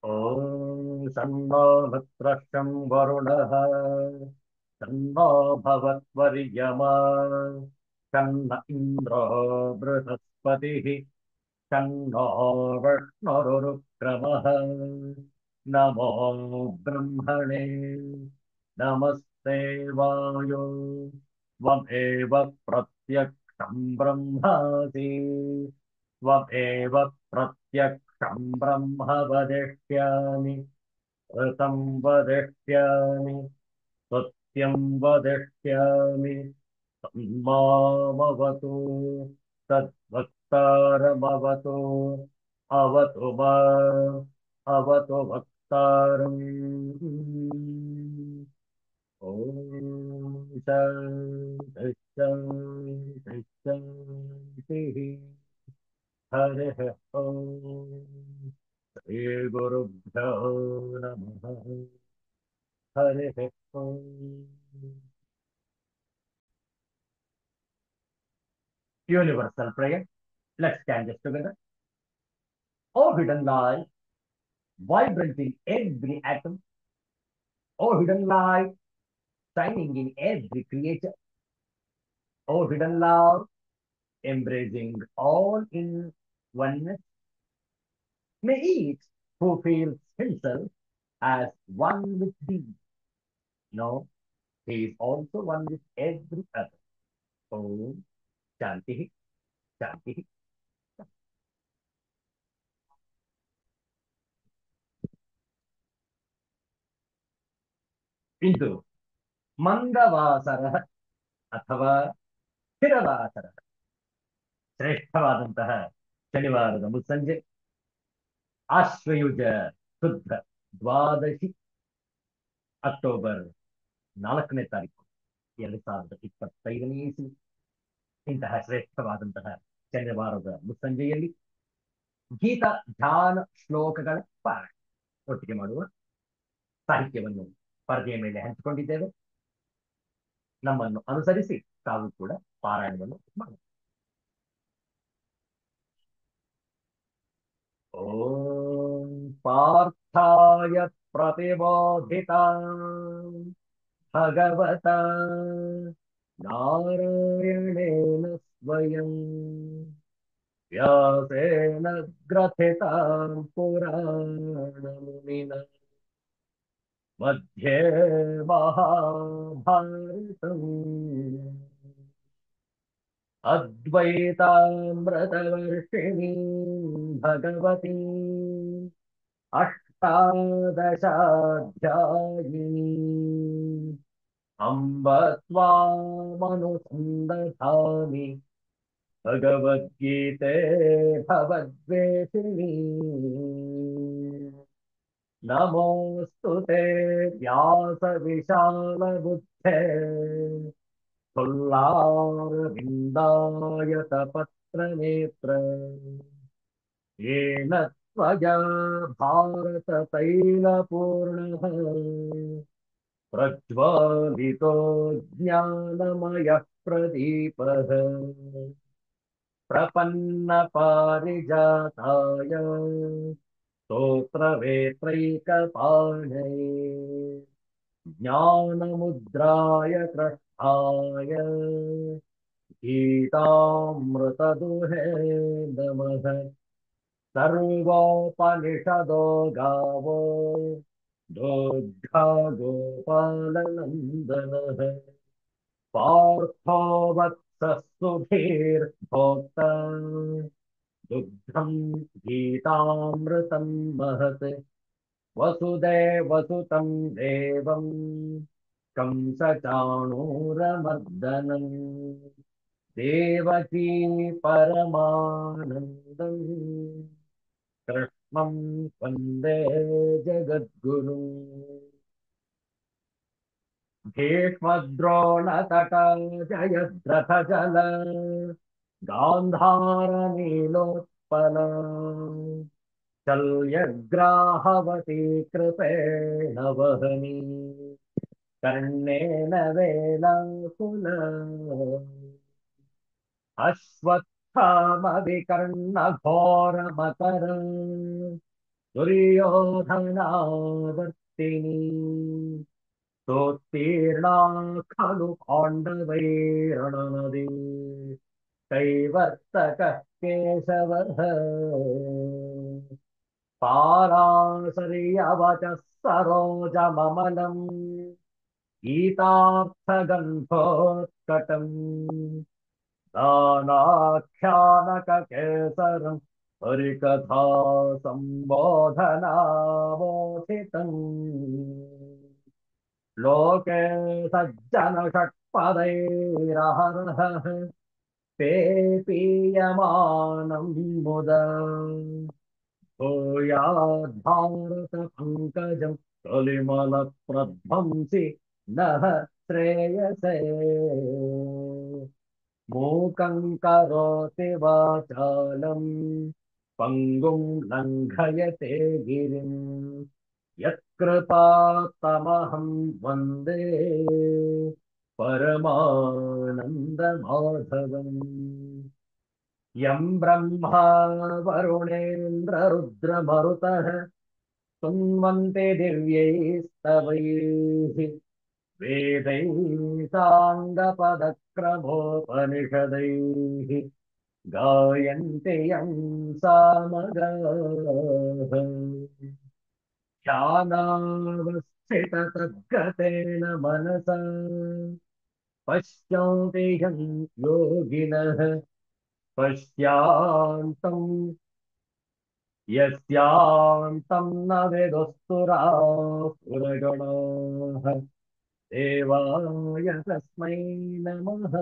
ॐ शन्नो मित्रः शं वरुणः शन्नो भवत्वर्यमा शन्न इन्द्रो बृहस्पतिः शन्नो विष्णुरुक्रमः नमो ब्रह्मणे नमस्ते वायो त्वमेव प्रत्यक्षं ब्रह्मासि त्वमेव प्रत्यक्षं ब्रह्म वदिष्यामि ऋतं वदिष्यामि सत्यं वदिष्यामि तन्मामवतु तद्वक्तारमवतु अवतु माम् अवतु वक्तारम् ॐ शान्तिः शान्तिः शान्तिः हरिः ॐ श्रीगुरुभ्यो नमः हरिः ॐ Universal prayer. Let's chant this together. O hidden light, vibrant in every atom. O hidden light, shining in every creature. O hidden love, embracing all in oneness. May each who feels himself as one with thee know he is also one with every other. Om Shanti Shanti. ಇಂದು ಮಂದವಾಸರ ಅಥವಾ ಸ್ಥಿರವಾಸರ ಶ್ರೇಷ್ಠವಾದಂತಹ ಶನಿವಾರದ ಮುಸ್ಸಂಜೆ ಆಶ್ವಯುಜ ಶುದ್ಧ ದ್ವಾದಶಿ October 4ನೇ ತಾರೀಕು 2025ನೇ ಇಸವಿ. ಇಂತಹ ಶ್ರೇಷ್ಠವಾದಂತಹ ಶನಿವಾರದ ಮುಸ್ಸಂಜೆಯಲ್ಲಿ ಗೀತಾ ಧ್ಯಾನ ಶ್ಲೋಕಗಳ ಪಾರಾಯಣ ಒಟ್ಟಿಗೆ ಮಾಡುವ ಸಾಹಿತ್ಯವನ್ನು ಪರದೆಯ ಮೇಲೆ ಹಂಚಿಕೊಂಡಿದ್ದೇವೆ. ನಮ್ಮನ್ನು ಅನುಸರಿಸಿ ತಾವು ಕೂಡ ಪಾರಾಯಣವನ್ನು ಮಾಡಿ. ಓಂ ಪಾರ್ಥಾಯ ಪ್ರತಿಬೋಧಿತಾ ಭಗವತ ನಾರಾಯಣೇನ ಸ್ವಯಂ ವ್ಯಾಸೇನ ಗ್ರಥಿತಾಂ ಪುರಾಣಮುನಿನ मध्ये महाभारतम् अद्वैतामृतवर्षिणी भगवती अष्टादशाध्यायिनी अम्ब त्वामनुसन्दधामि भगवद्गीते भवद्वेषिणी नमोऽस्तु ते व्यासविशालबुद्धे तुल्लारविन्दायतपत्रनेत्र येन त्वया भारततैलपूर्णः प्रज्वालितो ज्ञानमयः प्रदीपः प्रपन्नपारिजाताय स्तोत्रवेत्रैकपाणये ज्ञानमुद्राय कृष्णाय गीतामृतदुहे नमः। सर्वोपनिषदो गावो दुग्धा गोपालनन्दनः पार्थो वत्सः सुधीर्भोक्ता दुग्धं गीतामृतं महत् वसुदेवसुतं देवं कंसचाणूरमर्दनं देवकी परमानन्दं कृष्णं वन्दे जगद्गुरुम्। भीष्मद्रोणतटा जयद्रथजल गान्धारनीलोत्पल शल्यग्राहवती कृपेण वहनी कर्णेन वेलाकुल अश्वत्थामविकर्णघोरमकर दुर्योधनावर्तिनी सोत्तीर्णा खलु पाण्डवैरणनदी कैवर्तकः केशवः पाराशर्यवचः सरोजममलम् गीतार्थगन्धोत्कटम् दानाख्यानककेसरम् हरिकथा सम्बोधनावोचितम् लोके सज्जनषट्पदैरहरः ते पीयमानम् मुदा भूयाद्भारतपङ्कजम् कलिमलप्रध्वंसि नः श्रेयसे मूकं करोति वाचालम् पङ्गुं लङ्घयते गिरिम् यत्कृपात्तमहं वन्दे परमानन्दमाधवम् यं ब्रह्मा वरुणेन्द्ररुद्रमरुतः स्तुन्वन्ते दिव्यैस्तवैः वेदैः साङ्गपदक्रमोपनिषदैः गायन्ति यं सामगाः ध्यानावस्थिततद्गतेन मनसा पश्यन्ति यं योगिनः पश्यान्तम् यस्यान्तं न विदुस्तुरासुरगणाः देवाय तस्मै नमः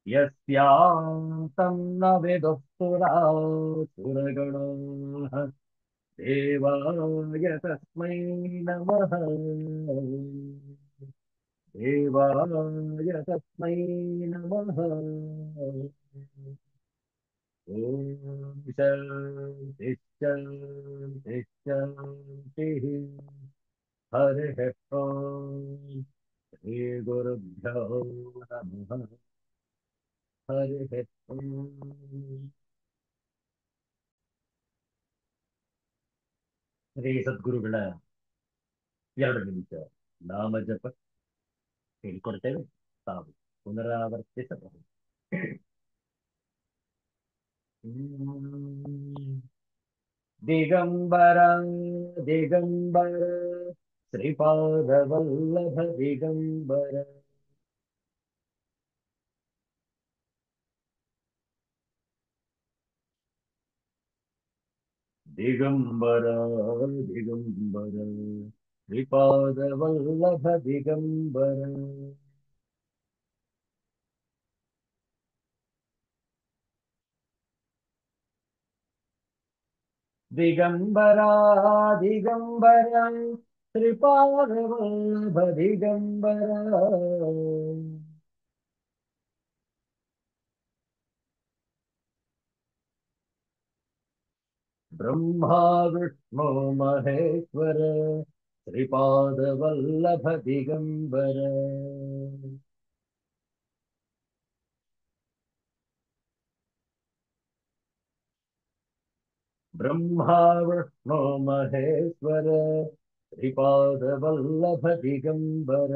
यस्यान्तं न विदुस्तुरासुरगणाः देवाय तस्मै नमः देवाय तस्मै नमः ॐ शान्ति शान्ति शान्तिः हरिः ॐ श्रीगुरुभ्यो नमः हरिः ॐ ಶ್ರೀ ಸದ್ಗುರುಗಳ 2 ನಿಮಿಷ ನಾಮ ಜಪ ಹೇಳಿಕೊಡ್ತೇವೆ, ತಾವು ಪುನರಾವರ್ತಿಸಬಹುದು. ದಿಗಂಬರ ದಿಗಂಬರ ಶ್ರೀಪಾದವಲ್ಲಭ ದಿಗಂಬರ ದಿಗಂಬರ ದಿಗಂಬರ ಶ್ರೀಪಾದವಲ್ಲಭ ದಿಗಂಬರ ದಿಗಂಬರ ದಿಗಂಬರ ಶ್ರೀಪಾದವಲ್ಲಭ ದಿಗಂಬರ ब्रह्मा विष्णु महेश्वर श्रीपादवल्लभ दिगंबर ब्रह्मा विष्णु महेश्वर श्रीपादवल्लभ दिगंबर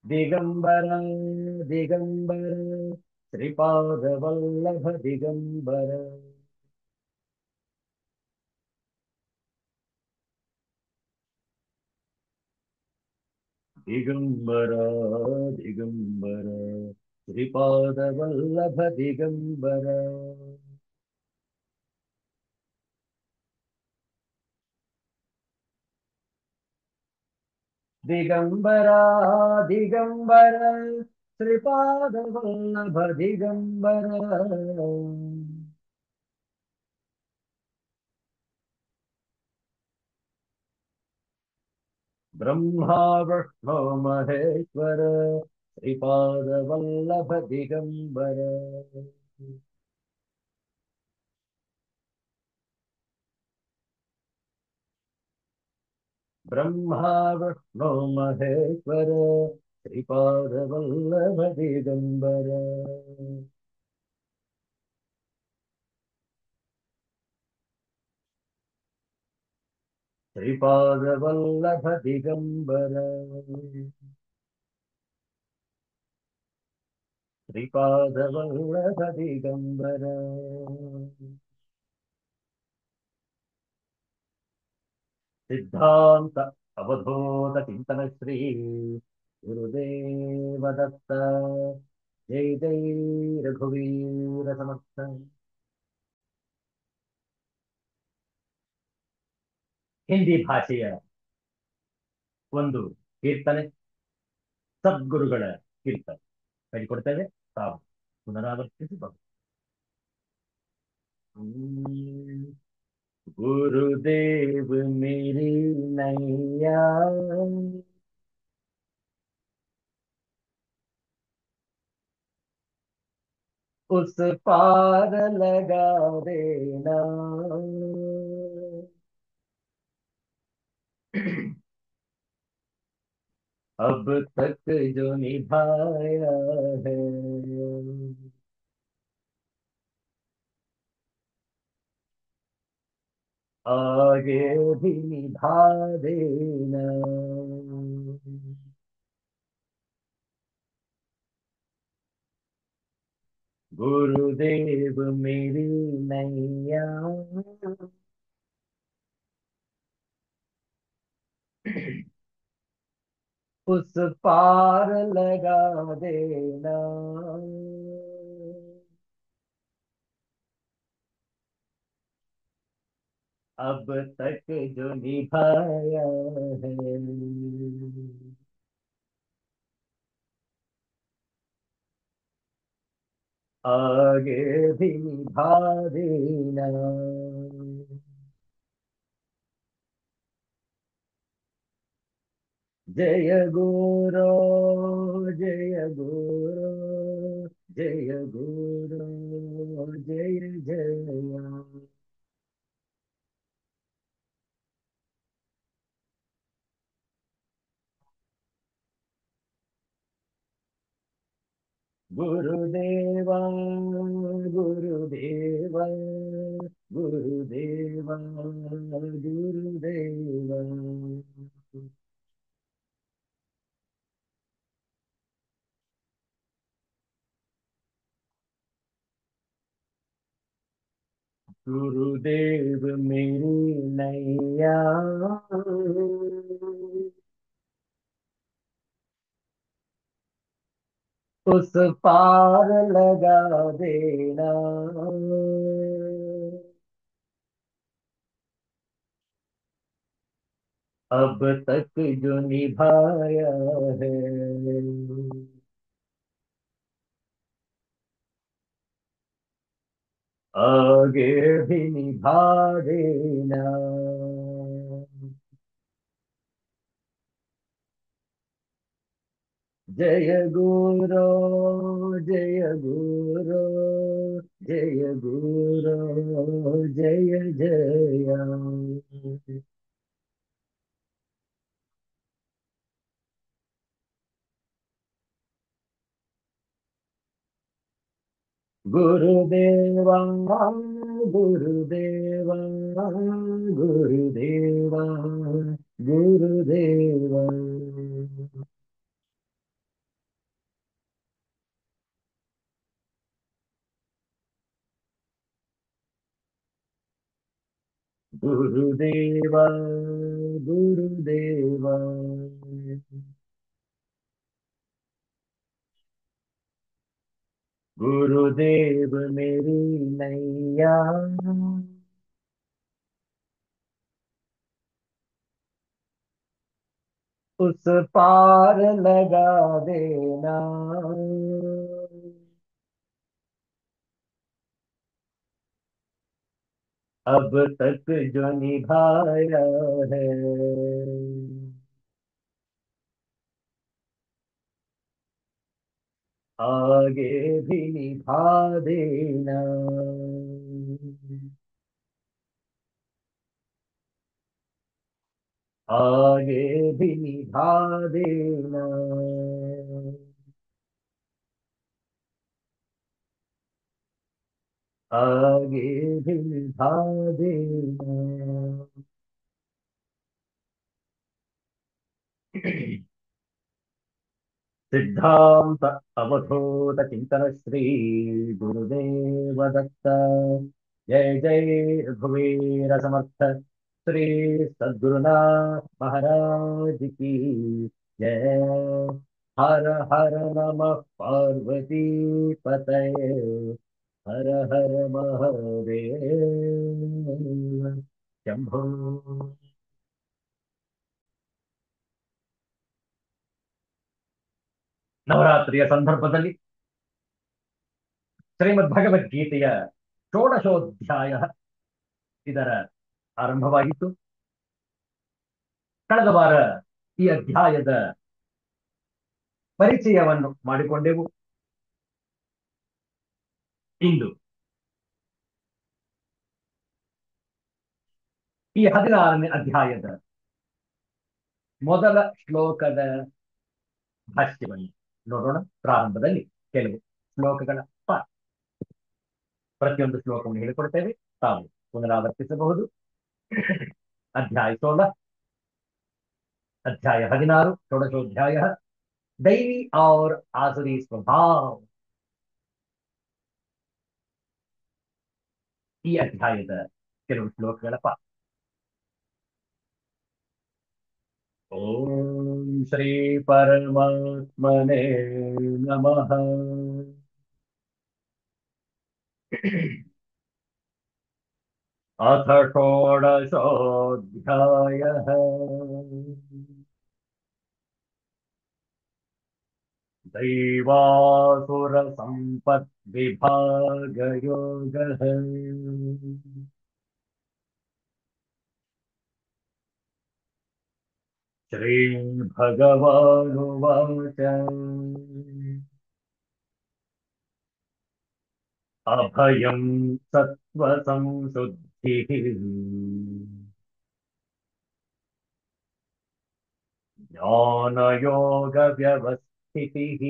दिगंबर दिगंबर श्रीपादवल्लभ दिगंबर दिगंबर दिगंबर श्रीपादवल्लभ दिगंबर दिगंबर दिगंबर श्रीपादवल्लभ दिगंबर ब्रह्मा विष्णु महेश्वर श्रीपादवल्लभ दिगंबर ब्रह्मा विष्णु महेश्वर श्रीपाद वल्लभ दिगंबर श्रीपाद वल्लभ दिगंबर श्रीपाद वल्लभ दिगंबर सिद्धांत अवधूत चिंतन श्री गुरुदेव दत्त जय जय रघुवीर समर्थ ಹಿಂದಿ ಭಾಷೆಯ ಒಂದು ಕೀರ್ತನೆ ಸದ್ಗುರುಗಳ ಕೀರ್ತನೆ ಹೇಳಿಕೊಡ್ತೇವೆ ತಾವು ಪುನರಾವರ್ತಿಸಬಹುದು. गुरुदेव मेरी नैया उस पार लगा देना अब तक जो निभाया है आगे भी निभा देना गुरुदेव मेरी नैया उस पार लगा देना अब तक जो निभाया है आगे भी निभा देना जय गुरु जय गुरु जय गुरु जय जय गुरुदेवा गुरुदेवा गुरुदेवा गुरुदेवा गुरुदेव मेरी नैया उस पार लगा देना अब तक जो निभाया है आगे भी निभा देना जय गुरु जय गुरु जय गुरु जय जय गुरुदेवा गुरुदेवा गुरुदेवा गुरुदेवा गुरुदेवा गुरुदेवा गुरुदेव मेरी नैया उस पार लगा देना अब तक जो निभाया है आगे भी निभा देना आगे भी निभा देना आगे भी निभा देना। सिद्धांत अवधूत चिंतन श्री गुरुदेव दत्त। जय जय रघुवीर समर्थ श्री सद्गुरुनाथ महाराज की जय। हर हर नमः पार्वती पतये। हर हर महादेव शंभो। ನವರಾತ್ರಿಯ ಸಂದರ್ಭದಲ್ಲಿ ಶ್ರೀಮದ್ ಭಗವದ್ಗೀತೆಯ ಷೋಡಶೋಧ್ಯಾಯ ಇದರ ಆರಂಭವಾಗಿತ್ತು. ಕಳೆದ ವಾರ ಈ ಅಧ್ಯಾಯದ ಪರಿಚಯವನ್ನು ಮಾಡಿಕೊಂಡೆವು. ಇಂದು ಈ 16ನೇ ಅಧ್ಯಾಯದ ಮೊದಲ ಶ್ಲೋಕದ ಭಾಷ್ಯವನ್ನು ನೋಡೋಣ. ಪ್ರಾರಂಭದಲ್ಲಿ ಕೆಲವು ಶ್ಲೋಕಗಳ ಪಾಠ. ಪ್ರತಿಯೊಂದು ಶ್ಲೋಕವನ್ನು ಹೇಳಿಕೊಡ್ತೇವೆ, ತಾವು ಪುನರಾವರ್ತಿಸಬಹುದು. ಅಧ್ಯಾಯ 16, अध्याय 16, षोडशोध्याय दैवी और आसुरी स्वभाव. ಈ ಅಧ್ಯಾಯದ ಕೆಲವು ಶ್ಲೋಕಗಳ ಪಾಠ. ಓಂ ಶ್ರೀ ಪರಮಾತ್ಮನೇ ನಮಃ. अथ षोडशोऽध्यायः दैवासुरसम्पद्विभागयोगः. श्रीभगवानुवाच अभयं सत्त्वसंशुद्धिः ज्ञानयोगव्यवस्थितिः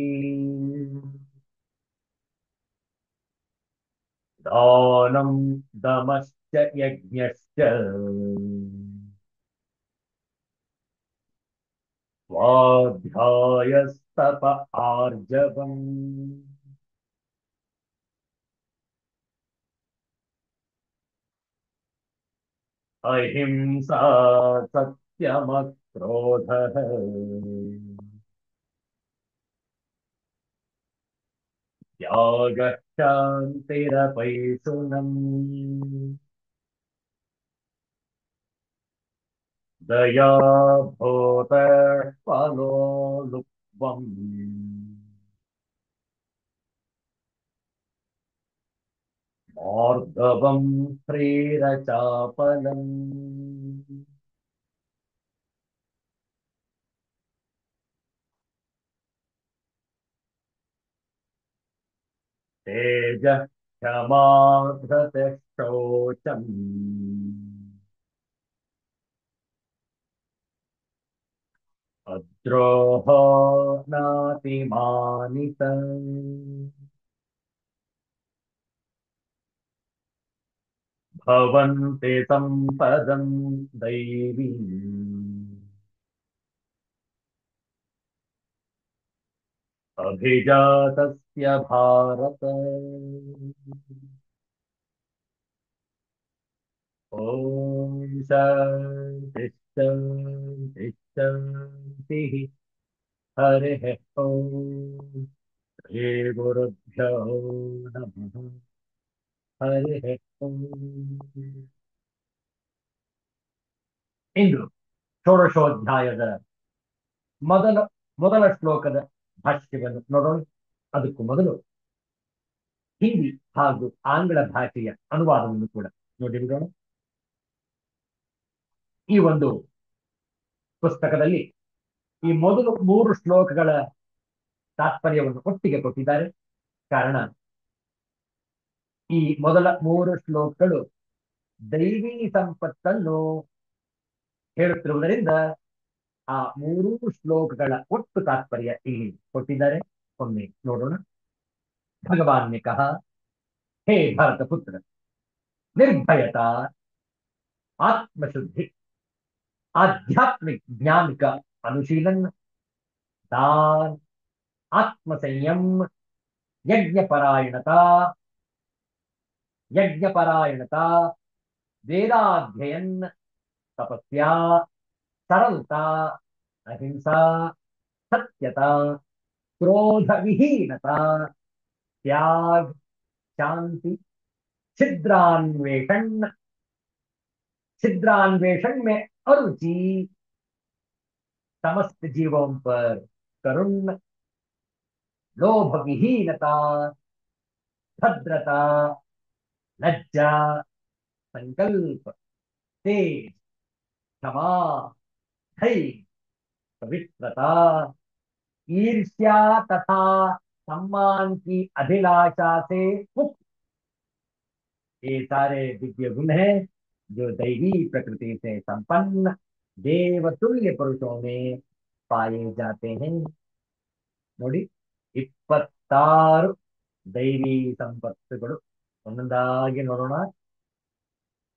दानं दमश्च यज्ञश्च स्वाध्यायस्तप आर्जवम् अहिंसा सत्यमक्रोधः त्यागः शान्तिरपैशुनम् दया भूतफलो लुप्त्वम् मार्दवम् श्रीरचापलम् तेजः क्षमा धृतिः शौचम् अद्रोहो नातिमानितम् भवन्ति सम्पदं दैवीम् अभिजातस्य भारत। ॐ शान्ति शान्ति शान्तिः। हरिः ॐ श्रीगुरुभ्यो नमः। हरिः ॐ. ಇಂದು ಷೋಡಶೋಧ್ಯಾಯದ ಮೊದಲ ಶ್ಲೋಕದ ಭಾಷ್ಯವನ್ನು ನೋಡೋಣ. ಅದಕ್ಕೂ ಮೊದಲು ಹಿಂದಿ ಹಾಗೂ ಆಂಗ್ಲ ಭಾಷೆಯ ಅನುವಾದವನ್ನು ಕೂಡ ನೋಡಿಬಿಡೋಣ. ಈ ಒಂದು ಪುಸ್ತಕದಲ್ಲಿ ಈ ಮೊದಲು 3 ಶ್ಲೋಕಗಳ ತಾತ್ಪರ್ಯವನ್ನು ಒಟ್ಟಿಗೆ ಕೊಟ್ಟಿದ್ದಾರೆ. ಕಾರಣ, ಈ ಮೊದಲ 3 ಶ್ಲೋಕಗಳು ದೈವಿ ಸಂಪತ್ತನ್ನು ಹೇಳುತ್ತಿರುವುದರಿಂದ ಆ 3 ಶ್ಲೋಕಗಳ ಒಟ್ಟು ತಾತ್ಪರ್ಯ ಇಲ್ಲಿ ಕೊಟ್ಟಿದ್ದಾರೆ. ಒಮ್ಮೆ ನೋಡೋಣ. ಭಗವಾನ್ ನೆ ಕಹಾ, ಹೇ ಭಾರತ ಪುತ್ರ, ನಿರ್ಭಯತಾ, आत्मशुद्धि, आध्यात्मिक ज्ञान का अनुशीलन, दान, आत्मसंयम, यज्ञपरायणता, यज्ञपरायणता, वेदाध्ययन, तपस्या, सरलता, अहिंसा, सत्यता, क्रोध विहीनता, त्याग, शांति, छिद्रान्वेषण, छिद्रान्वेषण में अरुचि, समस्त जीवों पर करुण, लोभ विहीनता, भद्रता, लज्जा, संकल्प, तेज, क्षमा, धैर्य, पवित्रता, ईर्ष्या तथा सम्मान की अभिलाषा से मुक्त, ये सारे दिव्य गुण हैं जो दैवी प्रकृति से संपन्न देवतुल्य पुरुषों में पाए जाते हैं। ನೋಡಿ, 26 ದೈವಿ ಸಂಪತ್ತುಗಳು ಒಂದೊಂದಾಗಿ ನೋಡೋಣ.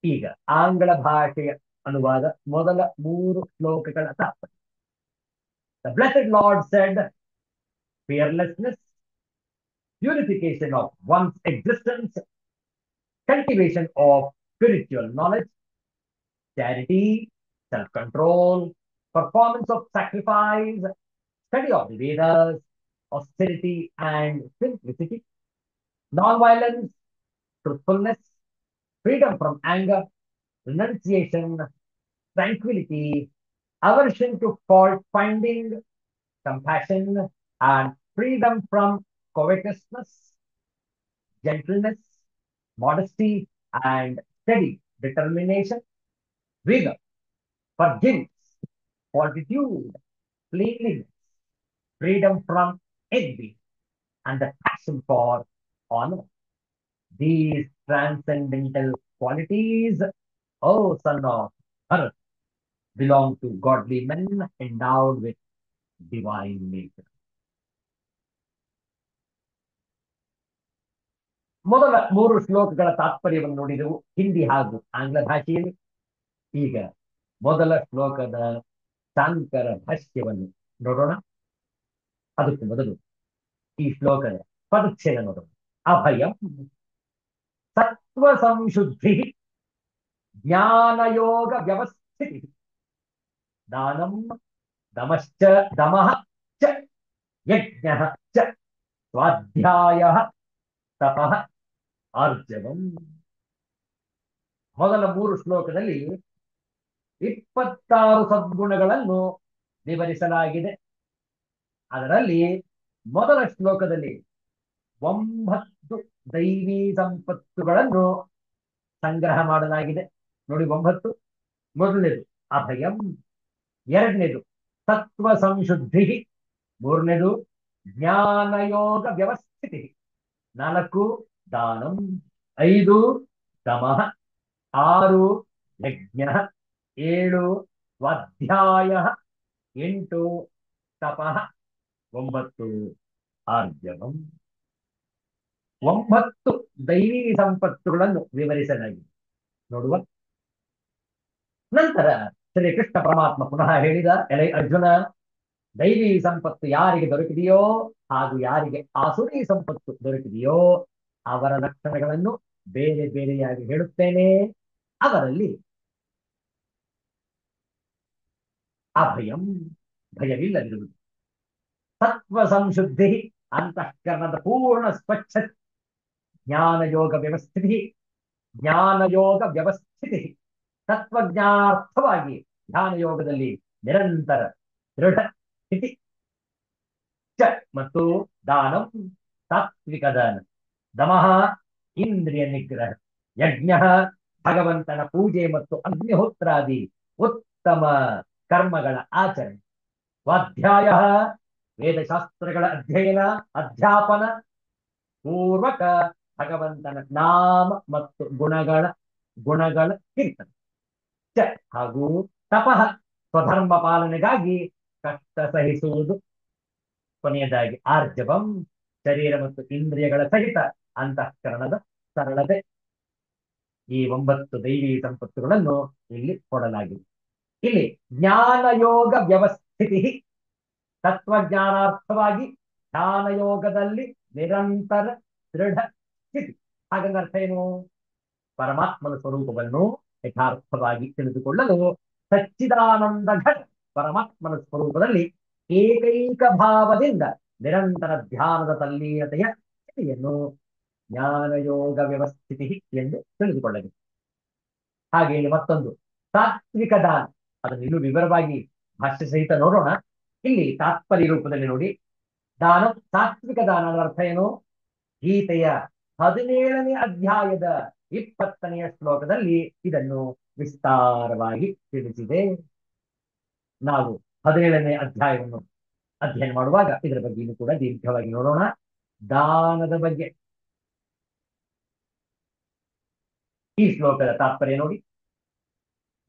ಈಗ ಆಂಗ್ಲ ಭಾಷೆಯ ಅನುವಾದ, ಮೊದಲ 3 ಶ್ಲೋಕಗಳ ತಾತ್ಪರ್ಯ. The blessed Lord said, fearlessness, purification of one's existence, cultivation of spiritual knowledge, charity, self-control, performance of sacrifice, study of the Vedas, austerity and simplicity, non-violence, truthfulness, freedom from anger, renunciation, tranquility, aversion to fault finding, compassion, and freedom from covetousness, gentleness, modesty, and steady determination, vigor, forgiveness, fortitude, cleanliness, freedom from envy, and the passion for honor. These transcendental qualities, O son of Bharat, belong to godly men endowed with divine nature. ಮೊದಲ 3 ಶ್ಲೋಕಗಳ ತಾತ್ಪರ್ಯವನ್ನು ನೋಡಿದೆವು ಹಿಂದಿ ಹಾಗೂ ಆಂಗ್ಲ ಭಾಷೆಯಲ್ಲಿ. ಈಗ ಮೊದಲ ಶ್ಲೋಕದ ಶಾಂಕರ ಭಾಷ್ಯವನ್ನು ನೋಡೋಣ. ಅದಕ್ಕೂ ಮೊದಲು ಈ ಶ್ಲೋಕದ ಪದಚ್ಛೇದ ನೋಡೋಣ. ಅಭಯಂ ಸತ್ವ ಸಂಶುದ್ಧಿ ಜ್ಞಾನಯೋಗ ವ್ಯವಸ್ಥಿತಿ ದಾನಂ ದಮಶ್ಚ ದಮಃ ಚ ಯಜ್ಞಃ ಚ ಸ್ವಾಧ್ಯಾಯಃ ತಪಃ ಆರ್ಜವಂ. ಮೊದಲ 3 ಶ್ಲೋಕದಲ್ಲಿ 26 ಸದ್ಗುಣಗಳನ್ನು ವಿವರಿಸಲಾಗಿದೆ. ಅದರಲ್ಲಿ ಮೊದಲ ಶ್ಲೋಕದಲ್ಲಿ 9 ದೈವಿ ಸಂಪತ್ತುಗಳನ್ನು ಸಂಗ್ರಹ ಮಾಡಲಾಗಿದೆ. ನೋಡಿ, 9. ಮೊದಲನೇದು ಅಭಯಂ, ಎರಡನೇದು ಸತ್ವ ಸಂಶುದ್ಧಿ, ಮೂರನೇದು ಜ್ಞಾನಯೋಗ ವ್ಯವಸ್ಥಿತಿ, 4 ದಾನಂ, 5 ದಮಃ, 6 ಯಜ್ಞ, 7 ಸ್ವಾಧ್ಯಾಯ, 8 ತಪಃ, 9 ಆರ್ಜವಂ. 9 ದೈವಿ ಸಂಪತ್ತುಗಳನ್ನು ವಿವರಿಸಲಾಗಿದೆ. ನೋಡುವ. ನಂತರ ಶ್ರೀಕೃಷ್ಣ ಪರಮಾತ್ಮ ಪುನಃ ಹೇಳಿದ, ಎಲೈ ಅರ್ಜುನ, ದೈವಿ ಸಂಪತ್ತು ಯಾರಿಗೆ ದೊರಕಿದೆಯೋ ಹಾಗೂ ಯಾರಿಗೆ ಆಸುರಿ ಸಂಪತ್ತು ದೊರಕಿದೆಯೋ ಅವರ ಲಕ್ಷಣಗಳನ್ನು ಬೇರೆ ಬೇರೆಯಾಗಿ ಹೇಳುತ್ತೇನೆ. ಅವರಲ್ಲಿ ಅಭಯಂ, ಭಯವಿಲ್ಲದಿರುವುದು. ಸತ್ವ ಸಂಶುದ್ಧಿ, ಅಂತಃಕರಣದ ಪೂರ್ಣ ಸ್ವಚ್ಛ. ಜ್ಞಾನಯೋಗ ವ್ಯವಸ್ಥಿತಿ, ಜ್ಞಾನಯೋಗ ವ್ಯವಸ್ಥಿತಿ, ತತ್ವಜ್ಞಾನಾರ್ಥವಾಗಿ ಧ್ಯಾನಯೋಗದಲ್ಲಿ ನಿರಂತರ ದೃಢ ಸ್ಥಿತಿ. ಚ ಮತ್ತು ದಾನಂ, ಸಾತ್ವಿಕ ದಾನ. ದಮಃ, ಇಂದ್ರಿಯ ನಿಗ್ರಹ. ಯಜ್ಞ, ಭಗವಂತನ ಪೂಜೆ ಮತ್ತು ಅಗ್ನಿಹೋತ್ರಾದಿ ಉತ್ತಮ ಕರ್ಮಗಳ ಆಚರಣೆ. ಸ್ವಾಧ್ಯಾಯ, ವೇದಶಾಸ್ತ್ರಗಳ ಅಧ್ಯಯನ, ಅಧ್ಯಾಪನ ಪೂರ್ವಕ ಭಗವಂತನ ನಾಮ ಮತ್ತು ಗುಣಗಳ ಕೀರ್ತನೆ. ಚ ಹಾಗೂ ತಪಃ, ಸ್ವಧರ್ಮ ಪಾಲನೆಗಾಗಿ ಕಷ್ಟ ಸಹಿಸುವುದು. ಕೊನೆಯದಾಗಿ ಆರ್ಜವಂ, ಶರೀರ ಮತ್ತು ಇಂದ್ರಿಯಗಳ ಸಹಿತ ಅಂತಃಕರಣದ ಸರಳತೆ, ಈ 9 ದೈವಿ ಸಂಪತ್ತುಗಳನ್ನು ಇಲ್ಲಿ ಕೊಡಲಾಗಿದೆ. ಇಲ್ಲಿ ಜ್ಞಾನಯೋಗ ವ್ಯವಸ್ಥಿತಿ, ತತ್ವಜ್ಞಾನಾರ್ಥವಾಗಿ ಜ್ಞಾನಯೋಗದಲ್ಲಿ ನಿರಂತರ ದೃಢ ಸ್ಥಿತಿ. ಹಾಗಂದ್ರೆ ಅರ್ಥ ಏನು? ಪರಮಾತ್ಮನ ಸ್ವರೂಪವನ್ನು ಯಥಾರ್ಥವಾಗಿ ತಿಳಿದುಕೊಳ್ಳಲು ಸಚ್ಚಿದಾನಂದ ಘಟ ಪರಮಾತ್ಮನ ಸ್ವರೂಪದಲ್ಲಿ ಏಕೈಕ ಭಾವದಿಂದ ನಿರಂತರ ಧ್ಯಾನದ ತಲ್ಲೀನತೆಯ ಸ್ಥಿತಿಯನ್ನು ಜ್ಞಾನಯೋಗ ವ್ಯವಸ್ಥಿತಿ ಎಂದು ತಿಳಿದುಕೊಳ್ಳಬೇಕು. ಹಾಗೆ ಮತ್ತೊಂದು ಸಾತ್ವಿಕ ದಾನ, ಅದನ್ನು ಇನ್ನೂ ವಿವರವಾಗಿ ಭಾಷ್ಯ ಸಹಿತ ನೋಡೋಣ. ಇಲ್ಲಿ ತಾತ್ಪರ್ಯ ರೂಪದಲ್ಲಿ ನೋಡಿ, ದಾನ ಸಾತ್ವಿಕ ದಾನದ ಅರ್ಥ ಏನು? ಗೀತೆಯ 17ನೇ ಅಧ್ಯಾಯದ 20ನೆಯ ಶ್ಲೋಕದಲ್ಲಿ ಇದನ್ನು ವಿಸ್ತಾರವಾಗಿ ತಿಳಿಸಿದೆ. ನಾವು 17ನೇ ಅಧ್ಯಾಯವನ್ನು ಅಧ್ಯಯನ ಮಾಡುವಾಗ ಇದರ ಬಗ್ಗೆ ಇನ್ನೂ ಕೂಡ ದೀರ್ಘವಾಗಿ ನೋಡೋಣ. ದಾನದ ಬಗ್ಗೆ ಈ ಶ್ಲೋಕದ ತಾತ್ಪರ್ಯ ನೋಡಿ.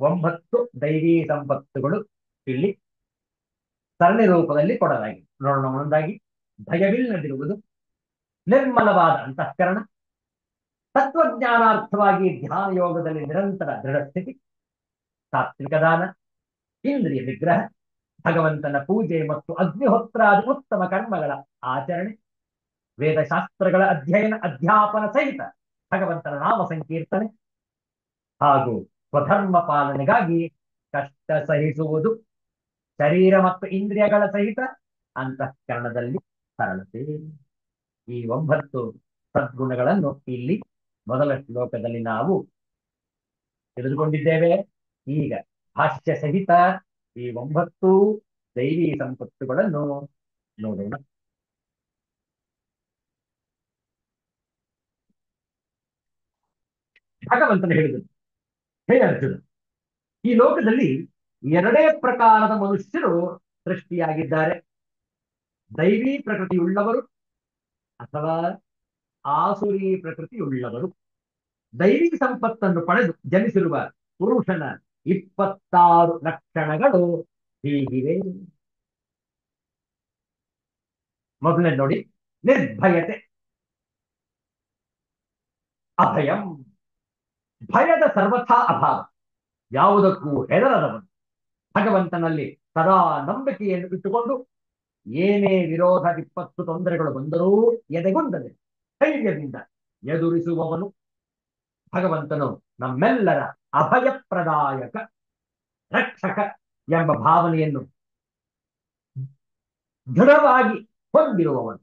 9 ದೈವಿ ಸಂಪತ್ತುಗಳು ಇಲ್ಲಿ ಸರಣಿ ರೂಪದಲ್ಲಿ ಕೊಡಲಾಗಿದೆ. ನೋಡೋಣ ಒಂದೊಂದಾಗಿ. ಭಯವಿಲ್ಲದಿರುವುದು, ನಿರ್ಮಲವಾದ ಅಂತಃಕರಣ, ತತ್ವಜ್ಞಾನಾರ್ಥವಾಗಿ ಧ್ಯಾನ ಯೋಗದಲ್ಲಿ ನಿರಂತರ ದೃಢಸ್ಥಿತಿ, ಸಾತ್ವಿಕ ದಾನ, ಇಂದ್ರಿಯ ನಿಗ್ರಹ, ಭಗವಂತನ ಪೂಜೆ ಮತ್ತು ಅಗ್ನಿಹೋತ್ರಾದಿ ಉತ್ತಮ ಕರ್ಮಗಳ ಆಚರಣೆ, ವೇದಶಾಸ್ತ್ರಗಳ ಅಧ್ಯಯನ ಅಧ್ಯಾಪನ ಸಹಿತ ಭಗವಂತನ ನಾಮ ಸಂಕೀರ್ತನೆ, ಹಾಗೂ ಸ್ವಧರ್ಮ ಪಾಲನೆಗಾಗಿ ಕಷ್ಟ ಸಹಿಸುವುದು, ಶರೀರ ಮತ್ತು ಇಂದ್ರಿಯಗಳ ಸಹಿತ ಅಂತಃಕರಣದಲ್ಲಿ ಸರಳತೆ. ಈ 9 ಸದ್ಗುಣಗಳನ್ನು ಇಲ್ಲಿ ಮೊದಲ ಶ್ಲೋಕದಲ್ಲಿ ನಾವು ತಿಳಿದುಕೊಂಡಿದ್ದೇವೆ. ಈಗ ಭಾಷ್ಯ ಸಹಿತ ಈ 9 ದೈವಿ ಸಂಪತ್ತುಗಳನ್ನು ನೋಡೋಣ. ಭಗವಂತನು ಹೇಳಿದನು, ಹೇ ಅರ್ಜುನ, ಈ ಲೋಕದಲ್ಲಿ 2 ಪ್ರಕಾರದ ಮನುಷ್ಯರು ಸೃಷ್ಟಿಯಾಗಿದ್ದಾರೆ. ದೈವಿ ಪ್ರಕೃತಿಯುಳ್ಳವರು ಅಥವಾ ಆಸುರಿ ಪ್ರಕೃತಿಯುಳ್ಳವರು. ದೈವಿ ಸಂಪತ್ತನ್ನು ಪಡೆದು ಜನಿಸಿರುವ ಪುರುಷನ 26 ಲಕ್ಷಣಗಳು ಹೀಗಿವೆ. ಮೊದಲನೇ ನೋಡಿ, ನಿರ್ಭಯತೆ, ಅಭಯಂ, ಭಯದ ಸರ್ವಥಾ ಅಭಾವ, ಯಾವುದಕ್ಕೂ ಹೆದರದವನು, ಭಗವಂತನಲ್ಲಿ ಸದಾ ನಂಬಿಕೆಯನ್ನು ಇಟ್ಟುಕೊಂಡು ಏನೇ ವಿರೋಧ ವಿಪತ್ತು ತೊಂದರೆಗಳು ಬಂದರೂ ಎದೆಗುಂದದೆ ಧೈರ್ಯದಿಂದ ಎದುರಿಸುವವನು. ಭಗವಂತನು ನಮ್ಮೆಲ್ಲರ ಅಭಯಪ್ರದಾಯಕ ರಕ್ಷಕ ಎಂಬ ಭಾವನೆಯನ್ನು ದೃಢವಾಗಿ ಹೊಂದಿರುವವನು.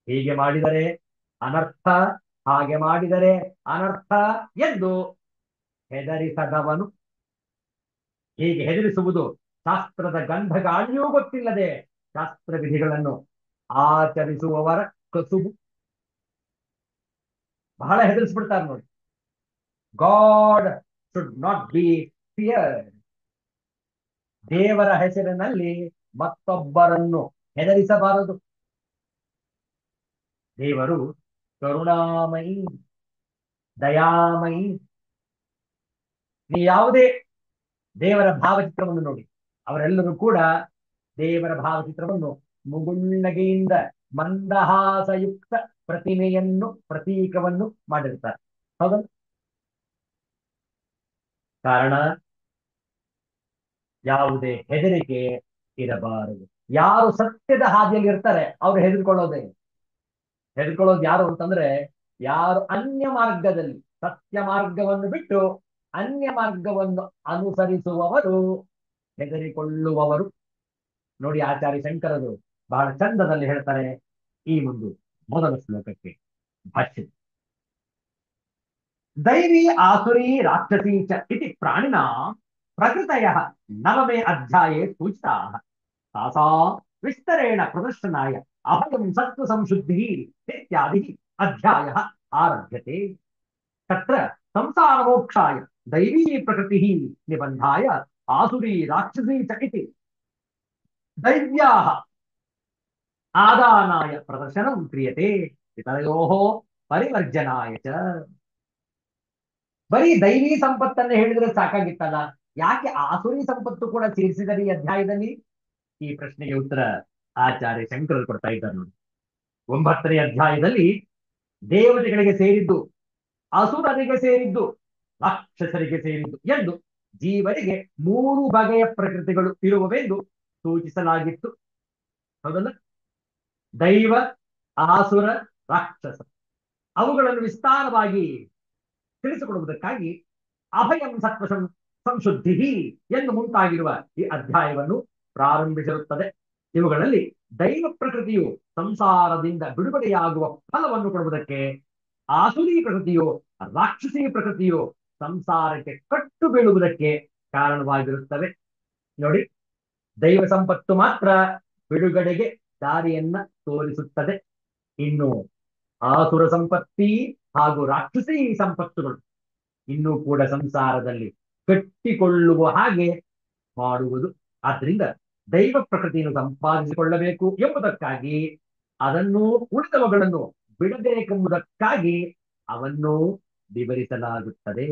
ಹೀಗೆ ಮಾಡಿದರೆ ಅನರ್ಥ, ಹಾಗೆ ಮಾಡಿದರೆ ಅನರ್ಥ ಎಂದು ಹೆದರಿಸದವನು. ಹೀಗೆ ಹೆದರಿಸುವುದು ಶಾಸ್ತ್ರದ ಗಂಧಗಾಳಿಯೂ ಗೊತ್ತಿಲ್ಲದೆ ಶಾಸ್ತ್ರ ವಿಧಿಗಳನ್ನು ಆಚರಿಸುವವರ ಕಸುಬು. ಬಹಳ ಹೆದರಿಸ್ಬಿಡ್ತಾರೆ ನೋಡಿ. God should not be feared. ದೇವರ ಹೆಸರಿನಲ್ಲಿ ಮತ್ತೊಬ್ಬರನ್ನು ಹೆದರಿಸಬಾರದು. ದೇವರು ಕರುಣಾಮಯಿ, ದಯಾಮಯಿ. ನೀ ಯಾವುದೇ ದೇವರ ಭಾವಚಿತ್ರವನ್ನು ನೋಡಿ, ಅವರೆಲ್ಲರೂ ಕೂಡ ದೇವರ ಭಾವಚಿತ್ರವನ್ನು ಮುಗುಳ್ನಗೆಯಿಂದ ಮಂದಹಾಸಯುಕ್ತ ಪ್ರತಿಮೆಯನ್ನು, ಪ್ರತೀಕವನ್ನು ಮಾಡಿರ್ತಾರೆ. ಹೌದಲ್ಲ? ಕಾರಣ ಯಾವುದೇ ಹೆದರಿಕೆ ಇರಬಾರದು. ಯಾರು ಸತ್ಯದ ಹಾದಿಯಲ್ಲಿ ಇರ್ತಾರೆ ಅವರು ಹೆದರ್ಕೊಳ್ಳೋದು ಯಾರು ಅಂತಂದ್ರೆ, ಯಾರು ಅನ್ಯ ಮಾರ್ಗದಲ್ಲಿ ಸತ್ಯ ಮಾರ್ಗವನ್ನು ಬಿಟ್ಟು ಅನ್ಯ ಮಾರ್ಗವನ್ನು ಅನುಸರಿಸುವವರು ಹೆದರಿಕೊಳ್ಳುವವರು. ನೋಡಿ, ಆಚಾರ್ಯ ಶಂಕರರು ಬಹಳ ಚಂದದಲ್ಲಿ ಹೇಳ್ತಾರೆ ಈ ಒಂದು ಮೊದಲ ಶ್ಲೋಕಕ್ಕೆ ಭಾಷ್ಯ. ದೈವಿ ಆಸುರಿ ರಾಕ್ಷಸೀ ಚ ಇತಿ ಪ್ರಾಣಿನ ಪ್ರಕೃತಯ 9ಮೇ ಅಧ್ಯಾಯೇ ಸೂಚಿತಾ ತಾಸಾ ವಿಸ್ತರೇಣ ಪ್ರದರ್ಶನಾಯ ಅಭಯಂ ಸತ್ವ ಸಂಶುದ್ಧಿ ಇತ್ಯಾದಿ ಅಧ್ಯಾಯ ಆರಭ್ಯತೆ. ತತ್ರ ಸಂಸಾರ ಮೋಕ್ಷಾಯ ದೈವೀ ಪ್ರಕೃತಿ ನಿಬಂಧಾಯ ಆಸುರಿ ರಾಕ್ಷಸೀ ಚ ಇತಿ ದೈವ್ಯಾಹ ಆದಾನಾಯ ಪ್ರದರ್ಶನಂ ಕ್ರಿಯತೆ ಇತರಯೋಃ ಪರಿವರ್ಜನಾಯ ಚ. ಬರೀ ದೈವಿ ಸಂಪತ್ತನ್ನು ಹೇಳಿದ್ರೆ ಸಾಕಾಗಿತ್ತಲ್ಲ, ಯಾಕೆ ಆಸುರಿ ಸಂಪತ್ತು ಕೂಡ ಸೇರಿಸಿದರೆ ಈ ಅಧ್ಯಾಯದಲ್ಲಿ? ಈ ಪ್ರಶ್ನೆಗೆ ಉತ್ತರ ಆಚಾರ್ಯ ಶಂಕರರು ಕೊಡ್ತಾ ಇದ್ದಾರೆ ನೋಡಿ. 9ನೇ ಅಧ್ಯಾಯದಲ್ಲಿ ದೇವತೆಗಳಿಗೆ ಸೇರಿದ್ದು ಅಸುರರಿಗೆ ಸೇರಿದ್ದು, ರಾಕ್ಷಸರಿಗೆ ಸೇರಿದ್ದು ಎಂದು ಜೀವರಿಗೆ ಮೂರು ಬಗೆಯ ಪ್ರಕೃತಿಗಳು ಇರುವವೆಂದು ಸೂಚಿಸಲಾಗಿತ್ತು. ಹೌದಲ್ಲ? ದೈವ, ಆಸುರ, ರಾಕ್ಷಸ, ಅವುಗಳನ್ನು ವಿಸ್ತಾರವಾಗಿ ತಿಳಿಸಿಕೊಡುವುದಕ್ಕಾಗಿ ಅಭಯಂ ಸತ್ವ ಸಂಶುದ್ಧಿ ಎಂದು ಮುಂತಾಗಿರುವ ಈ ಅಧ್ಯಾಯವನ್ನು ಪ್ರಾರಂಭಿಸಿರುತ್ತದೆ. ಇವುಗಳಲ್ಲಿ ದೈವ ಪ್ರಕೃತಿಯು ಸಂಸಾರದಿಂದ ಬಿಡುಗಡೆಯಾಗುವ ಫಲವನ್ನು ಕೊಡುವುದಕ್ಕೆ, ಆಸುರಿ ಪ್ರಕೃತಿಯು, ರಾಕ್ಷಸಿ ಪ್ರಕೃತಿಯು ಸಂಸಾರಕ್ಕೆ ಕಟ್ಟು ಬೀಳುವುದಕ್ಕೆ ಕಾರಣವಾಗಿರುತ್ತವೆ. ನೋಡಿ, ದೈವ ಸಂಪತ್ತು ಮಾತ್ರ ಬಿಡುಗಡೆಗೆ ದಾರಿಯನ್ನ ತೋರಿಸುತ್ತದೆ. ಇನ್ನು ಆಸುರ ಸಂಪತ್ತಿ ಹಾಗೂ ರಾಕ್ಷಸಿ ಸಂಪತ್ತುಗಳು ಇನ್ನೂ ಕೂಡ ಸಂಸಾರದಲ್ಲಿ ಕಟ್ಟಿಕೊಳ್ಳುವ ಹಾಗೆ ಮಾಡುವುದು. ಆದ್ರಿಂದ ದೈವ ಪ್ರಕೃತಿಯನ್ನು ಸಂಪಾದಿಸಿಕೊಳ್ಳಬೇಕು ಎಂಬುದಕ್ಕಾಗಿ, ಅದನ್ನು ಉಳಿದವುಗಳನ್ನು ಬಿಡಬೇಕೆಂಬುದಕ್ಕಾಗಿ ಅವನ್ನು ವಿವರಿಸಲಾಗುತ್ತದೆ.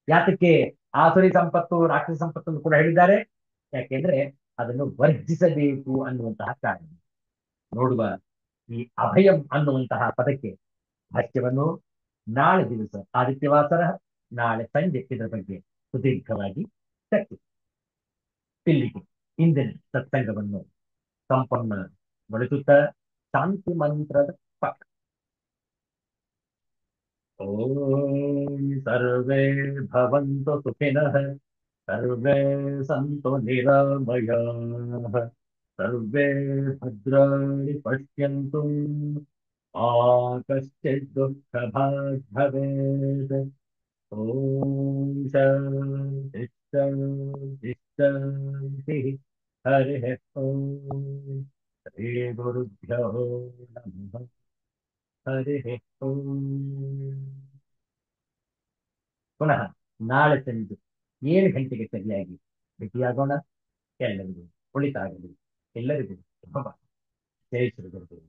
ಯಾತಕ್ಕೆ ಆಸುರಿ ಸಂಪತ್ತು ರಾಕ್ಷಸ ಸಂಪತ್ತನ್ನು ಕೂಡ ಹೇಳಿದ್ದಾರೆ? ಯಾಕೆಂದ್ರೆ ಅದನ್ನು ವರ್ಜಿಸಬೇಕು ಅನ್ನುವಂತಹ ಕಾರಣ. ನೋಡುವ ಈ ಅಭಯಂ ಅನ್ನುವಂತಹ ಪದಕ್ಕೆ ಭಾಷ್ಯವನ್ನು ನಾಳೆ ದಿವಸ ಆದಿತ್ಯವಾಸರ ನಾಳೆ ಸಂಜೆ ಇದರ ಬಗ್ಗೆ ಸುದೀರ್ಘವಾಗಿ ಚರ್ಚೆ. ಇಲ್ಲಿಗೆ ಇಂದಿನ ಸತ್ಸಂಗವನ್ನು ಸಂಪನ್ನಗೊಳಿಸುತ್ತಾ ಶಾಂತಿ ಮಂತ್ರದ ಪಾಠ. ಓಂ ಸರ್ವೇ ಭವಂತು ಸುಖಿನಃ, ಸರ್ವೇ ಸಂತು ನಿರಾಮಯಾಃ, ಸರ್ವೇ ಭದ್ರಾಣಿ ಪಶ್ಯಂತು, ಮಾ ಕಶ್ಚಿತ್ ದುಃಖಭಾಗ್ ಭವೇತ್. ಓಂ ಶಾಂತಿ ಶಾಂತಿ ಶಾಂತಿ. ಹರಿಃ ಓಂ. ಶ್ರೀ ಗುರುಭ್ಯೋ ನಮಃ. ಹರಿಃ ಓಂ. ಪುನಃ ನಾಳೆ ಸಂಜೆ 7 ಗಂಟೆಗೆ ಸರಿಯಾಗಿ ಭೇಟಿಯಾಗೋಣ. ಎಲ್ಲರಿಗೂ ಒಳಿತಾಗಲಿ. ಎಲ್ಲರಿಗೂ ಶುಭ. ಜೈ ಶ್ರೀ ಗುರುದೇವ.